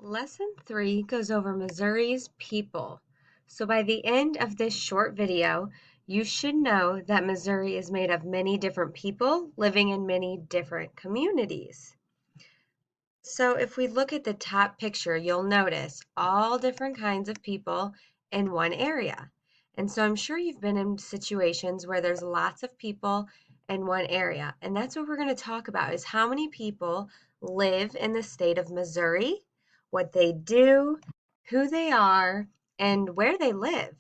Lesson 3 goes over Missouri's people. So by the end of this short video, you should know that Missouri is made of many different people living in many different communities. So if we look at the top picture, you'll notice all different kinds of people in one area. And so I'm sure you've been in situations where there's lots of people in one area. And that's what we're going to talk about is how many people live in the state of Missouri, what they do, who they are, and where they live.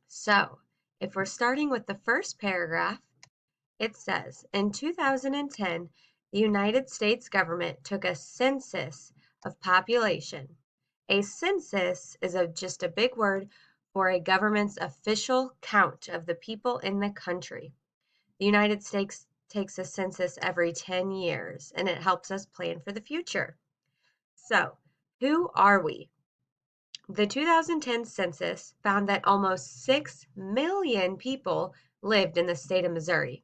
So if we're starting with the first paragraph, it says, in 2010, the United States government took a census of population. A census is just a big word for a government's official count of the people in the country. The United States takes a census every 10 years, and it helps us plan for the future. So, who are we? The 2010 census found that almost 6 million people lived in the state of Missouri.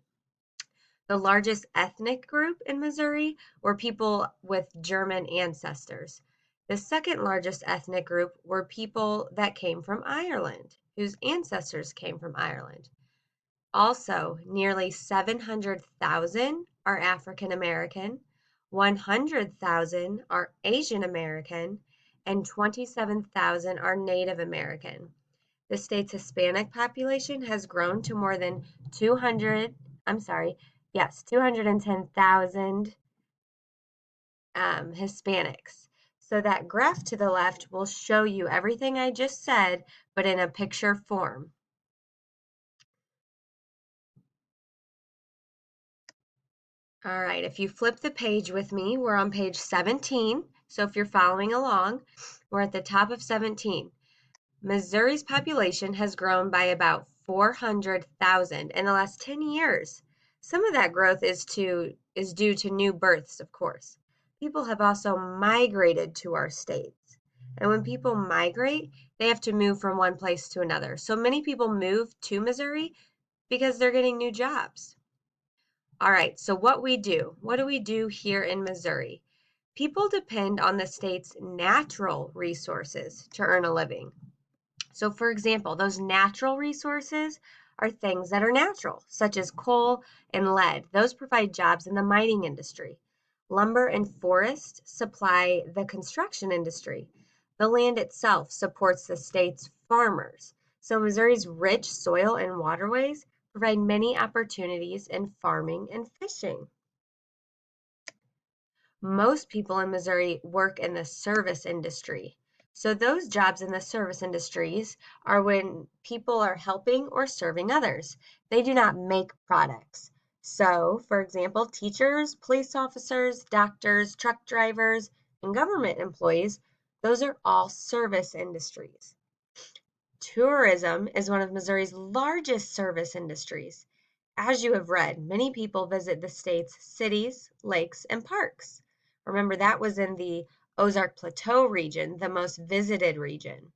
The largest ethnic group in Missouri were people with German ancestors. The second largest ethnic group were people that came from Ireland, whose ancestors came from Ireland. Also, nearly 700,000 are African American, 100,000 are Asian American, and 27,000 are Native American. The state's Hispanic population has grown to more than 210,000 Hispanics. So that graph to the left will show you everything I just said, but in a picture form. All right, if you flip the page with me, we're on page 17. So if you're following along, we're at the top of 17. Missouri's population has grown by about 400,000 in the last 10 years. Some of that growth is due to new births, of course. People have also migrated to our states. And when people migrate, they have to move from one place to another. So many people move to Missouri because they're getting new jobs. All right, so what do we do here in Missouri? People depend on the state's natural resources to earn a living. So for example, those natural resources are things that are natural, such as coal and lead. Those provide jobs in the mining industry. Lumber and forest supply the construction industry. The land itself supports the state's farmers. So Missouri's rich soil and waterways provide many opportunities in farming and fishing. Most people in Missouri work in the service industry. So those jobs in the service industries are when people are helping or serving others. They do not make products. So, for example, teachers, police officers, doctors, truck drivers, and government employees, those are all service industries. Tourism is one of Missouri's largest service industries. As you have read, many people visit the state's cities, lakes, and parks. Remember, that was in the Ozark Plateau region, the most visited region.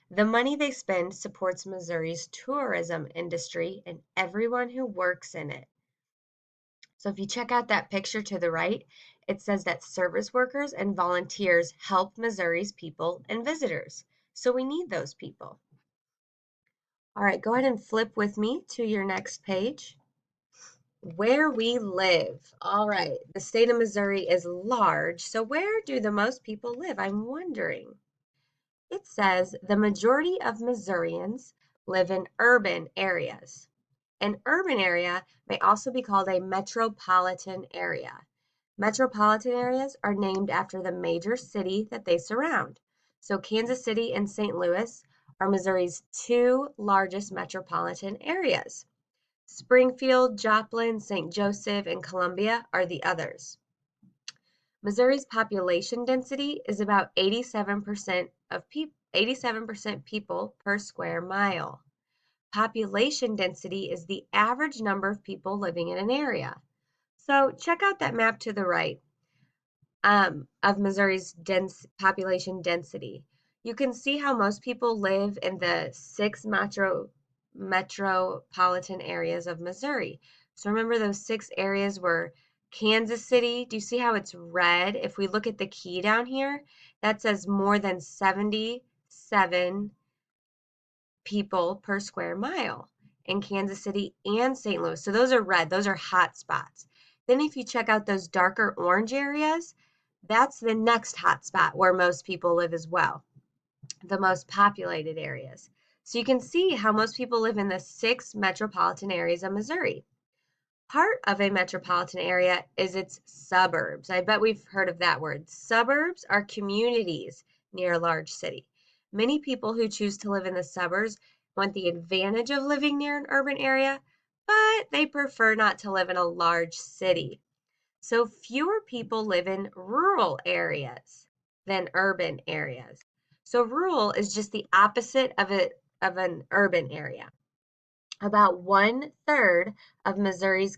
The money they spend supports Missouri's tourism industry and everyone who works in it. So if you check out that picture to the right, it says that service workers and volunteers help Missouri's people and visitors. So we need those people. All right, go ahead and flip with me to your next page. Where we live. All right, the state of Missouri is large, so where do the most people live? I'm wondering. It says the majority of Missourians live in urban areas. An urban area may also be called a metropolitan area. Metropolitan areas are named after the major city that they surround. So Kansas City and St. Louis are Missouri's two largest metropolitan areas. Springfield, Joplin, St. Joseph, and Columbia are the others. Missouri's population density is about 87% people per square mile. Population density is the average number of people living in an area. So check out that map to the right of Missouri's population density. You can see how most people live in the 6 metropolitan areas of Missouri. So remember those 6 areas were Kansas City, do you see how it's red? If we look at the key down here, that says more than 77 people per square mile in Kansas City and St. Louis. So those are red, those are hot spots. Then if you check out those darker orange areas, that's the next hot spot where most people live as well, the most populated areas. So you can see how most people live in the 6 metropolitan areas of Missouri. Part of a metropolitan area is its suburbs. I bet we've heard of that word. Suburbs are communities near a large city. Many people who choose to live in the suburbs want the advantage of living near an urban area, but they prefer not to live in a large city. So fewer people live in rural areas than urban areas. So rural is just the opposite of an urban area. About 1/3 of Missouri's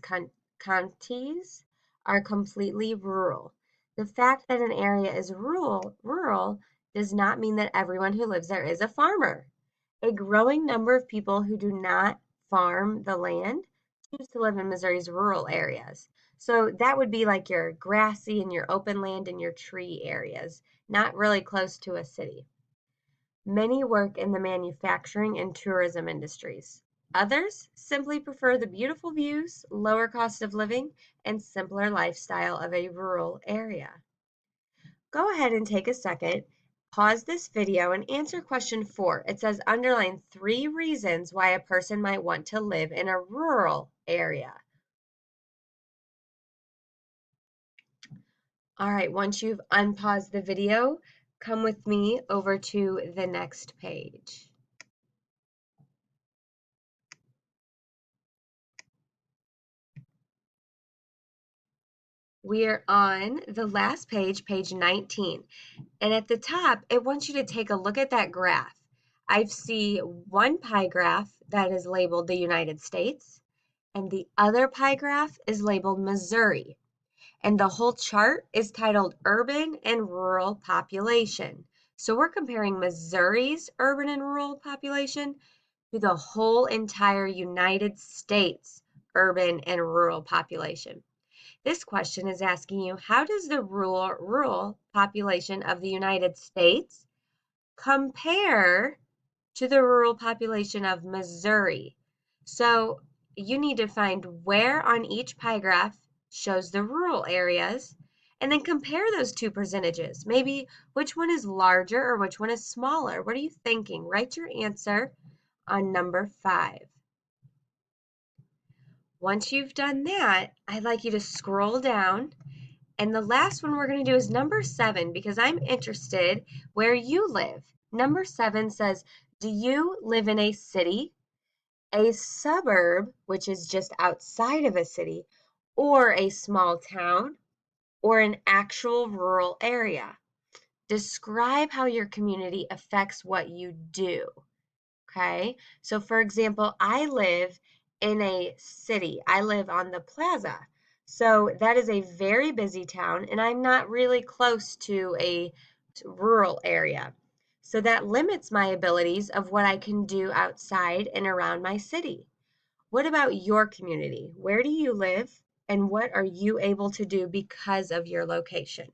counties are completely rural. The fact that an area is rural does not mean that everyone who lives there is a farmer. A growing number of people who do not farm the land choose to live in Missouri's rural areas. So that would be like your grassy and your open land and your tree areas, not really close to a city. Many work in the manufacturing and tourism industries. Others simply prefer the beautiful views, lower cost of living, and simpler lifestyle of a rural area. Go ahead and take a second, pause this video, and answer question 4. It says underline 3 reasons why a person might want to live in a rural area. All right, once you've unpaused the video, come with me over to the next page. We're on the last page, page 19. And at the top, it wants you to take a look at that graph. I see one pie graph that is labeled the United States, and the other pie graph is labeled Missouri. And the whole chart is titled Urban and Rural Population. So we're comparing Missouri's urban and rural population to the whole entire United States urban and rural population. This question is asking you, how does the rural population of the United States compare to the rural population of Missouri? So you need to find where on each pie graph shows the rural areas, and then compare those two percentages. Maybe which one is larger or which one is smaller. What are you thinking? Write your answer on number 5. Once you've done that, I'd like you to scroll down, and the last one we're going to do is number 7 because I'm interested where you live. Number 7 says, do you live in a city, a suburb, which is just outside of a city, or a small town, or an actual rural area? Describe how your community affects what you do. Okay, so for example, I live in a city. I live on the plaza. So that is a very busy town, and I'm not really close to a rural area. So that limits my abilities of what I can do outside and around my city. What about your community? Where do you live, and what are you able to do because of your location?